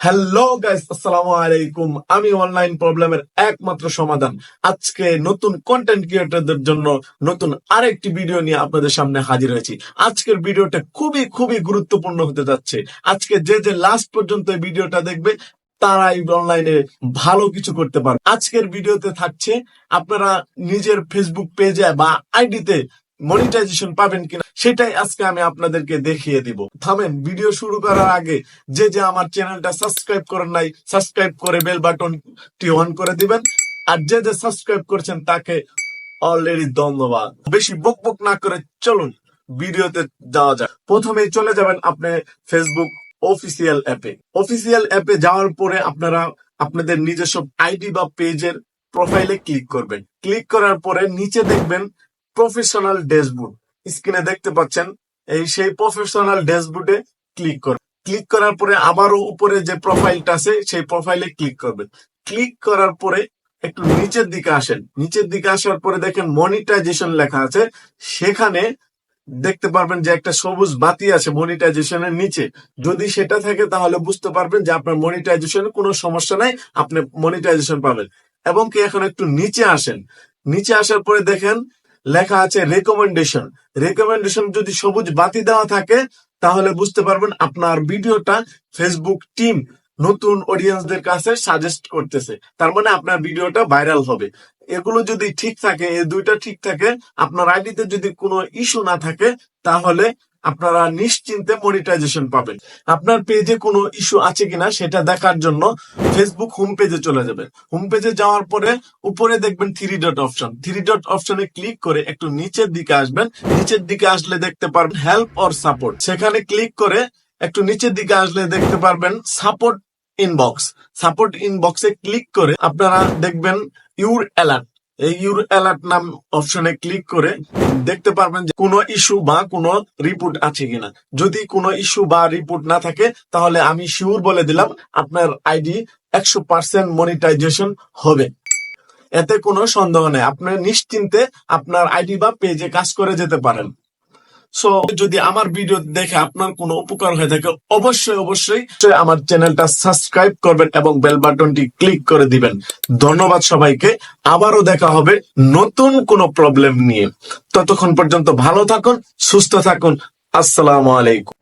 Hello guys, আসসালামু আলাইকুম। আমি অনলাইন প্রবলেমের একমাত্র সমাধান। আজকে নতুন কন্টেন্ট ক্রিয়েটরদের জন্য নতুন আরেকটি ভিডিও নিয়ে আপনাদের সামনে হাজির হয়েছি। আজকের ভিডিওটা খুবই খুবই গুরুত্বপূর্ণ হতে যাচ্ছে। আজকে যে লাস্ট পর্যন্ত এই ভিডিওটা দেখবে তারাই অনলাইনে ভালো কিছু করতে পারবে। আজকের ভিডিওতে থাকছে আপনারা নিজের ফেসবুক পেজে বা আইডিতে মনিটাইজেশন পাবেন কিনা সেটাই আজকে আমি আপনাদেরকে দেখিয়ে দিব। থামেন, ভিডিও শুরু করার আগে যে আমার চ্যানেলটা সাবস্ক্রাইব করেন নাই, সাবস্ক্রাইব করে বেল বাটনটি অন করে দিবেন। আর যে সাবস্ক্রাইব করছেন তাকে অলরেডি ধন্যবাদ। বেশি বক বক না করে চলুন ভিডিওতে যাওয়া যাক। প্রথমেই চলে যাবেন আপনি ফেসবুক অফিসিয়াল অ্যাপে। অফিসিয়াল অ্যাপে যাওয়ার পরে আপনারা আপনাদের নিজস্ব আইডি বা পেজের প্রোফাইলে ক্লিক করবেন। ক্লিক করার পরে নিচে দেখবেন প্রফেশনাল ড্যাশবোর্ড। স্ক্রিনে দেখতে পাচ্ছেন, সেই প্রফেশনাল ড্যাশবোর্ডে ক্লিক করবেন। ক্লিক করার পরে আবারও উপরে যে প্রোফাইলটা আছে সেই প্রোফাইলে ক্লিক করবেন। ক্লিক করার পরে একটু নিচের দিকে আসেন। নিচের দিকে আসার পরে দেখেন মনিটাইজেশন লেখা আছে। সেখানে দেখতে পারবেন যে একটা সবুজ বাতি আছে মনিটাইজেশনের নিচে। যদি সেটা থাকে তাহলে বুঝতে পারবেন যে আপনার মনিটাইজেশনের কোনো সমস্যা নাই, আপনি মনিটাইজেশন পাবেন। এবং কি এখন একটু নিচে আসেন। নিচে আসার পরে দেখেন লেখা আছে রেকমেন্ডেশন। রেকমেন্ডেশন যদি সবুজ বাতি দেওয়া থাকে তাহলে বুঝতে পারবেন আপনার ভিডিওটা ফেসবুক টিম নতুন অডিয়েন্সদের কাছে সাজেস্ট করতেছে, তার মানে আপনার ভিডিওটা ভাইরাল হবে। এগুলো যদি ঠিক থাকে, এই দুইটা ঠিক থাকে, আপনার আইডিতে যদি কোনো ইস্যু না থাকে তাহলে আপনারা নিশ্চিন্তে মনিটাইজেশন পাবেন। আপনার পেজে কোনো ইস্যু আছে কিনা সেটা দেখার জন্য ফেসবুক হোম পেজে চলে যাবেন। হোম পেজে যাওয়ার পরে উপরে দেখবেন three dot option. Three dot অপশনে ক্লিক করে একটু নিচের দিকে আসবেন। নিচের দিকে আসলে দেখতে পারবেন হেল্প অর সাপোর্ট। সেখানে ক্লিক করে একটু নিচের দিকে আসলে দেখতে পারবেন সাপোর্ট ইনবক্স। সাপোর্ট ইনবক্সে ক্লিক করে আপনারা দেখবেন ইউর অ্যালার্ট। এই ইউর অ্যালার্ট নাম অপশনে ক্লিক করে দেখতে পারবেন যে কোনো ইস্যু বা কোনো রিপোর্ট আছে কিনা। যদি কোনো ইস্যু বা রিপোর্ট না থাকে তাহলে আমি শিওর বলে দিলাম আপনার আইডি 100% মনিটাইজেশন হবে। এতে কোনো সন্দেহ নেই, আপনি নিশ্চিন্তে আপনার আইডি বা পেজে কাজ করে যেতে পারেন। সো যদি আমার ভিডিও দেখে আপনার কোনো উপকার হয়ে থাকে অবশ্যই অবশ্যই আমার চ্যানেলটা সাবস্ক্রাইব করবেন এবং বেল বাটনটি ক্লিক করে দিবেন। ধন্যবাদ সবাইকে। আবারও দেখা হবে নতুন কোনো প্রবলেম নিয়ে। ততক্ষণ পর্যন্ত ভালো থাকুন, সুস্থ থাকুন। আসসালামু আলাইকুম।